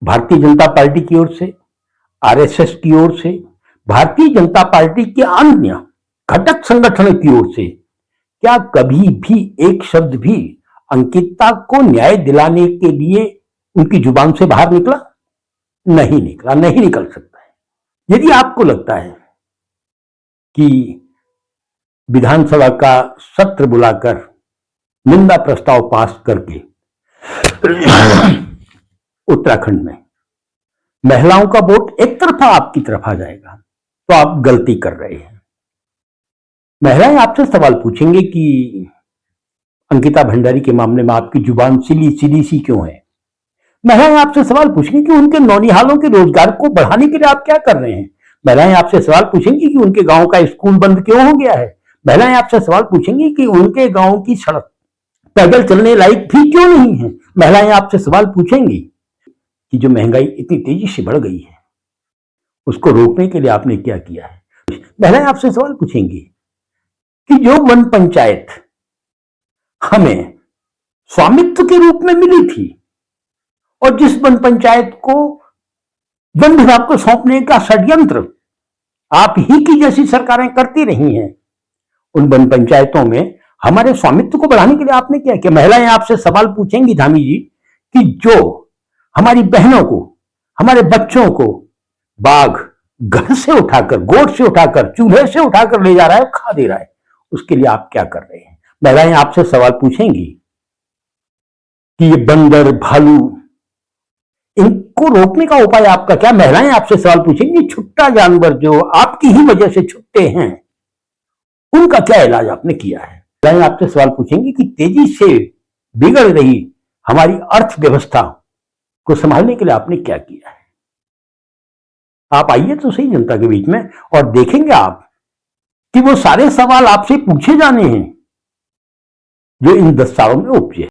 Bharatiya Janata party की ओर से, RSS की ओर से, भारतीय जनता पार्टी के अन्य घटक संगठनों की ओर से क्या कभी भी एक शब्द भी अंकिता को न्याय दिलाने के लिए उनकी जुबान से बाहर निकला? नहीं निकला, नहीं निकल सकता है। यदि आपको लगता है कि विधानसभा का सत्र बुलाकर निंदा प्रस्ताव पास करके उत्तराखंड में महिलाओं का वोट एक तरफा आपकी तरफ आ जाएगा, तो आप गलती कर रहे हैं। महिलाएं आपसे सवाल पूछेंगे कि अंकिता भंडारी के मामले में आपकी जुबान सिली सिली सी क्यों है। महिलाएं आपसे सवाल पूछेंगी कि उनके नौनिहालों के रोजगार को बढ़ाने के लिए आप क्या कर रहे हैं। महिलाएं आपसे सवाल पूछेंगी कि उनके गांव का स्कूल बंद क्यों हो गया है। महिलाएं आपसे सवाल पूछेंगी कि उनके गांव की सड़क पैदल चलने लायक भी क्यों नहीं है। महिलाएं आपसे सवाल पूछेंगी कि जो महंगाई इतनी तेजी से बढ़ गई है उसको रोकने के लिए आपने क्या किया है। महिलाएं आपसे सवाल पूछेंगी कि जो वन पंचायत हमें स्वामित्व के रूप में मिली थी और जिस वन पंचायत को वन विभाग को सौंपने का षड्यंत्र आप ही की जैसी सरकारें करती रही हैं, उन वन पंचायतों में हमारे स्वामित्व को बढ़ाने के लिए आपने क्या किया। महिलाएं आपसे सवाल पूछेंगी धामी जी कि जो हमारी बहनों को, हमारे बच्चों को बाघ घर से उठाकर, गोद से उठाकर, चूल्हे से उठाकर ले जा रहा है, खा दे रहा है, उसके लिए आप क्या कर रहे हैं। महिलाएं आपसे सवाल पूछेंगी कि ये बंदर, भालू, इनको रोकने का उपाय आपका क्या। महिलाएं आपसे सवाल पूछेंगी छुट्टा जानवर जो आपकी ही वजह से छुट्टे हैं, उनका क्या इलाज आपने किया है। महिलाएं आपसे सवाल पूछेंगी कि तेजी से बिगड़ रही हमारी अर्थव्यवस्था को संभालने के लिए आपने क्या किया है। आप आइए तो सही जनता के बीच में और देखेंगे आप कि वो सारे सवाल आपसे पूछे जाने हैं जो इन 10 सालों में उपजे।